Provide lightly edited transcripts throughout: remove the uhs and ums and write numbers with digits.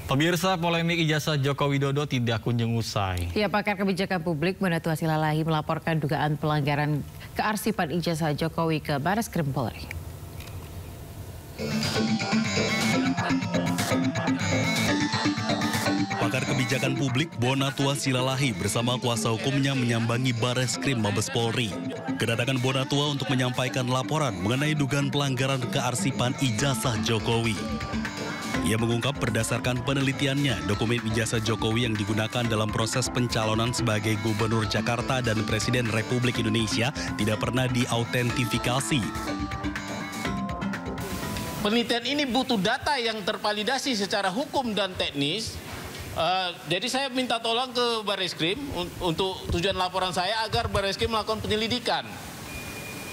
Pemirsa, polemik ijazah Joko Widodo tidak kunjung usai. Ya, pakar kebijakan publik Bonatua Silalahi melaporkan dugaan pelanggaran kearsipan ijazah Jokowi ke Bareskrim Polri. Pakar kebijakan publik Bonatua Silalahi bersama kuasa hukumnya menyambangi Bareskrim Mabes Polri. Kedatangan Bonatua untuk menyampaikan laporan mengenai dugaan pelanggaran kearsipan ijazah Jokowi. Ia mengungkap berdasarkan penelitiannya, dokumen ijazah Jokowi yang digunakan dalam proses pencalonan sebagai Gubernur Jakarta dan Presiden Republik Indonesia tidak pernah diautentifikasi. Penelitian ini butuh data yang tervalidasi secara hukum dan teknis. Jadi saya minta tolong ke Bareskrim untuk tujuan laporan saya agar Bareskrim melakukan penyelidikan.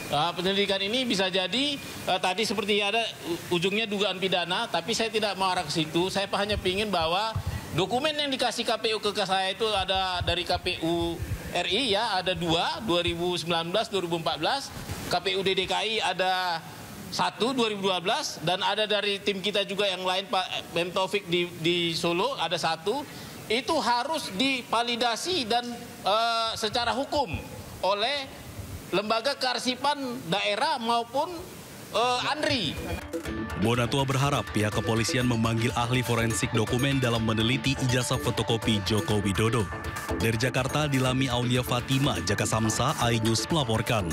Penyelidikan ini bisa jadi tadi seperti ada ujungnya dugaan pidana, tapi saya tidak mau arah ke situ. Saya hanya ingin bahwa dokumen yang dikasih KPU ke saya itu ada dari KPU RI ya, ada 2019, 2014, KPU DKI ada 2012, dan ada dari tim kita juga yang lain, Pak Mem Taufik di Solo ada 1. Itu harus divalidasi dan secara hukum oleh lembaga kearsipan daerah maupun ANRI. Bonatua berharap pihak kepolisian memanggil ahli forensik dokumen dalam meneliti ijazah fotokopi Joko Widodo. Dari Jakarta, Dilami Aulia Fatima, Jaka Samsa, iNews melaporkan.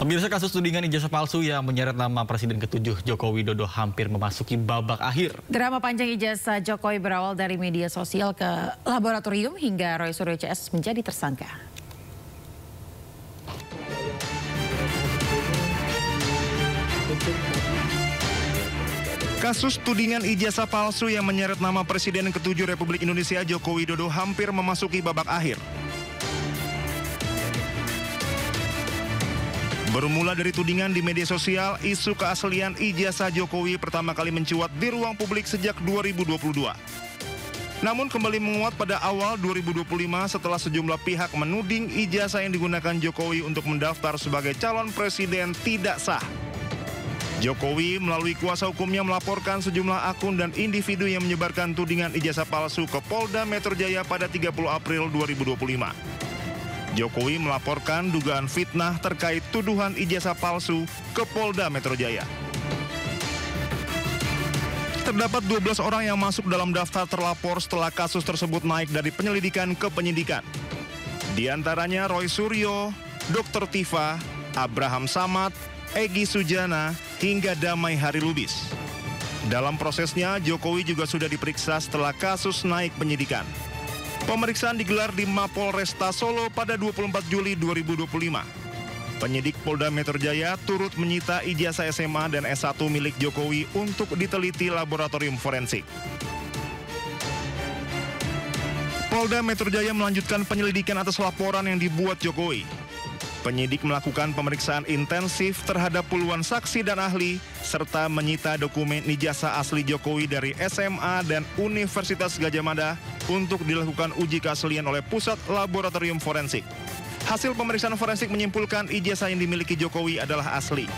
Pemirsa, kasus tudingan ijazah palsu yang menyeret nama Presiden ke-7 Joko Widodo hampir memasuki babak akhir. Drama panjang ijazah Jokowi berawal dari media sosial ke laboratorium hingga Roy Suryo CS menjadi tersangka. Kasus tudingan ijazah palsu yang menyeret nama Presiden ke-7 Republik Indonesia Joko Widodo hampir memasuki babak akhir. Bermula dari tudingan di media sosial, isu keaslian ijazah Jokowi pertama kali mencuat di ruang publik sejak 2022. Namun kembali menguat pada awal 2025 setelah sejumlah pihak menuding ijazah yang digunakan Jokowi untuk mendaftar sebagai calon presiden tidak sah. Jokowi melalui kuasa hukumnya melaporkan sejumlah akun dan individu yang menyebarkan tudingan ijazah palsu ke Polda Metro Jaya pada 30 April 2025. Jokowi melaporkan dugaan fitnah terkait tuduhan ijazah palsu ke Polda Metro Jaya. Terdapat 12 orang yang masuk dalam daftar terlapor setelah kasus tersebut naik dari penyelidikan ke penyidikan. Di antaranya Roy Suryo, Dr. Tifa, Abraham Samad, Egy Sujana, hingga Damai Hari Lubis. Dalam prosesnya, Jokowi juga sudah diperiksa setelah kasus naik penyidikan. Pemeriksaan digelar di Mapolresta Solo pada 24 Juli 2025. Penyidik Polda Metro Jaya turut menyita ijazah SMA dan S1 milik Jokowi untuk diteliti laboratorium forensik. Polda Metro Jaya melanjutkan penyelidikan atas laporan yang dibuat Jokowi. Penyidik melakukan pemeriksaan intensif terhadap puluhan saksi dan ahli, serta menyita dokumen ijazah asli Jokowi dari SMA dan Universitas Gadjah Mada untuk dilakukan uji keaslian oleh Pusat Laboratorium Forensik. Hasil pemeriksaan forensik menyimpulkan ijazah yang dimiliki Jokowi adalah asli.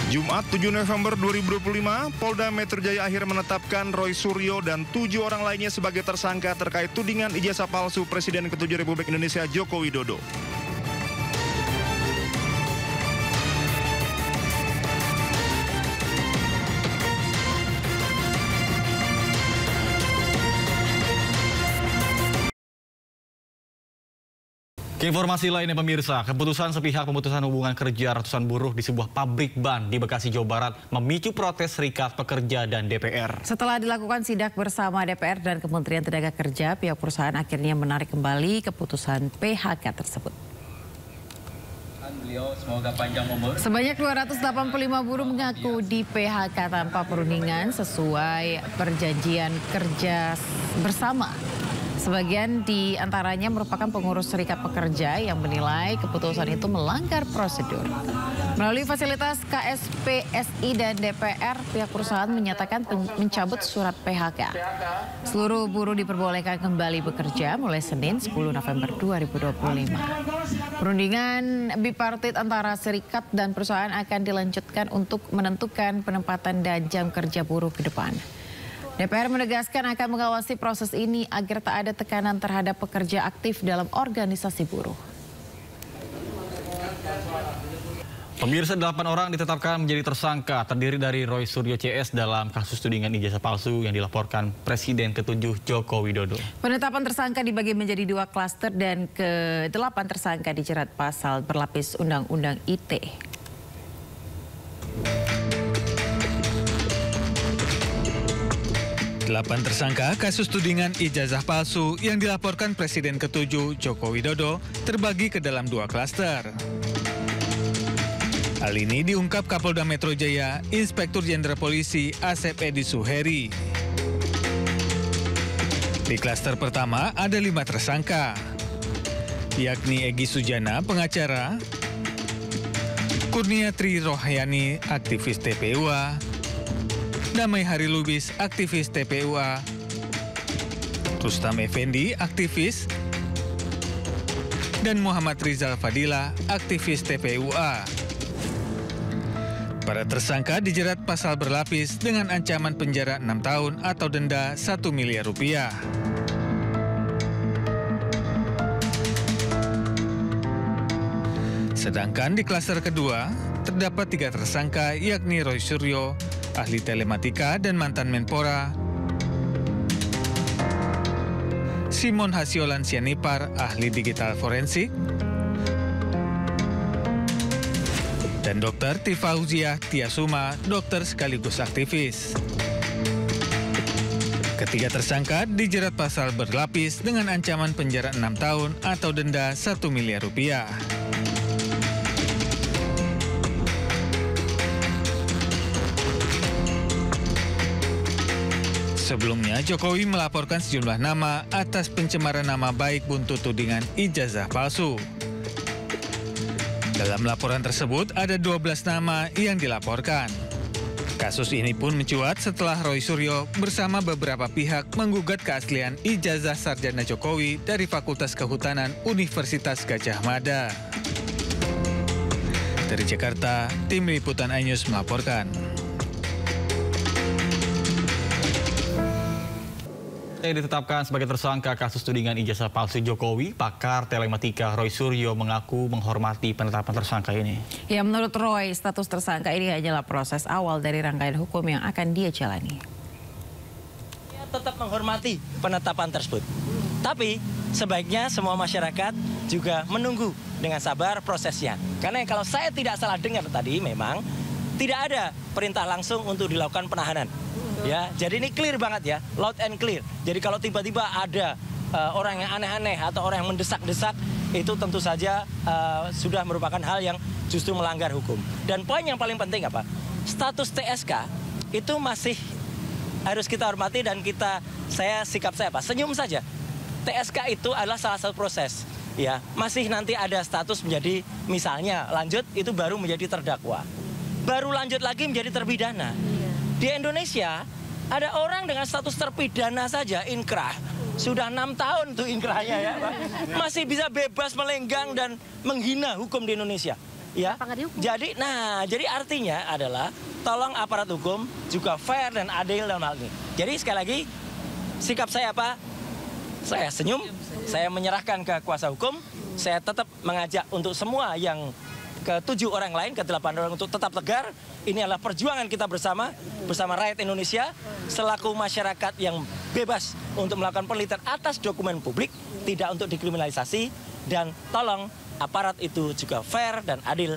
Jumat 7 November 2025, Polda Metro Jaya akhirnya menetapkan Roy Suryo dan 7 orang lainnya sebagai tersangka terkait tudingan ijazah palsu Presiden ke-7 Republik Indonesia Joko Widodo. Informasi lainnya pemirsa, keputusan sepihak pemutusan hubungan kerja ratusan buruh di sebuah pabrik ban di Bekasi, Jawa Barat memicu protes Serikat Pekerja dan DPR. Setelah dilakukan sidak bersama DPR dan Kementerian Tenaga Kerja, pihak perusahaan akhirnya menarik kembali keputusan PHK tersebut. Sebanyak 285 buruh mengaku di PHK tanpa perundingan sesuai perjanjian kerja bersama. Sebagian di antaranya merupakan pengurus serikat pekerja yang menilai keputusan itu melanggar prosedur. Melalui fasilitas KSPSI dan DPR, pihak perusahaan menyatakan mencabut surat PHK. Seluruh buruh diperbolehkan kembali bekerja mulai Senin 10 November 2025. Perundingan bipartit antara serikat dan perusahaan akan dilanjutkan untuk menentukan penempatan dan jam kerja buruh ke depan. DPR menegaskan akan mengawasi proses ini agar tak ada tekanan terhadap pekerja aktif dalam organisasi buruh. Pemirsa, 8 orang ditetapkan menjadi tersangka, terdiri dari Roy Suryo CS dalam kasus tudingan ijazah palsu yang dilaporkan Presiden ke-7 Joko Widodo. Penetapan tersangka dibagi menjadi 2 klaster dan ke-8 tersangka dijerat pasal berlapis Undang-Undang ITE. Delapan tersangka kasus tudingan ijazah palsu yang dilaporkan Presiden ke-7 Joko Widodo terbagi ke dalam 2 klaster. Hal ini diungkap Kapolda Metro Jaya, Inspektur Jenderal Polisi Asep Edi Suheri. Di klaster pertama ada 5 tersangka, yakni Egy Sujana, pengacara, Kurnia Tri Rohyani, aktivis TPUA, Damai Hari Lubis, aktivis TPUA, Rustam Effendi, aktivis, dan Muhammad Rizal Fadila, aktivis TPUA. Para tersangka dijerat pasal berlapis dengan ancaman penjara 6 tahun atau denda 1 miliar rupiah. Sedangkan di klaster kedua, terdapat 3 tersangka yakni Roy Suryo, ahli telematika dan mantan Menpora, Simon Hasiolan Sianipar, ahli digital forensik, dan Dr. Tifauziah Tiasuma, dokter sekaligus aktivis. Ketiga tersangka dijerat pasal berlapis dengan ancaman penjara 6 tahun atau denda 1 miliar rupiah. Sebelumnya, Jokowi melaporkan sejumlah nama atas pencemaran nama baik buntut tudingan ijazah palsu. Dalam laporan tersebut ada 12 nama yang dilaporkan. Kasus ini pun mencuat setelah Roy Suryo bersama beberapa pihak menggugat keaslian ijazah sarjana Jokowi dari Fakultas Kehutanan Universitas Gadjah Mada. Dari Jakarta, Tim Liputan iNews melaporkan. Yang ditetapkan sebagai tersangka kasus tudingan ijazah palsu Jokowi, pakar telematika Roy Suryo mengaku menghormati penetapan tersangka ini. Ya, menurut Roy, status tersangka ini hanyalah proses awal dari rangkaian hukum yang akan dia jalani. Dia tetap menghormati penetapan tersebut. Tapi sebaiknya semua masyarakat juga menunggu dengan sabar prosesnya. Karena kalau saya tidak salah dengar tadi, memang tidak ada perintah langsung untuk dilakukan penahanan. Ya, jadi ini clear banget ya, loud and clear. Jadi kalau tiba-tiba ada orang yang aneh-aneh atau orang yang mendesak-desak, itu tentu saja sudah merupakan hal yang justru melanggar hukum. Dan poin yang paling penting apa? Status TSK itu masih harus kita hormati dan sikap saya apa? Senyum saja. TSK itu adalah salah satu proses. Ya, masih nanti ada status menjadi misalnya lanjut itu baru menjadi terdakwa. Baru lanjut lagi menjadi terpidana. Di Indonesia, ada orang dengan status terpidana saja, inkrah. Sudah 6 tahun tuh inkrahnya ya, Pak. Masih bisa bebas melenggang dan menghina hukum di Indonesia. Ya. Jadi artinya adalah tolong aparat hukum juga fair dan adil dalam hal ini. Jadi sekali lagi, sikap saya apa? Saya senyum, saya menyerahkan ke kuasa hukum, saya tetap mengajak untuk semua yang ke-7 orang lain, ke-8 orang untuk tetap tegar. Ini adalah perjuangan kita bersama rakyat Indonesia, selaku masyarakat yang bebas untuk melakukan penelitian atas dokumen publik, tidak untuk dikriminalisasi, dan tolong aparat itu juga fair dan adil.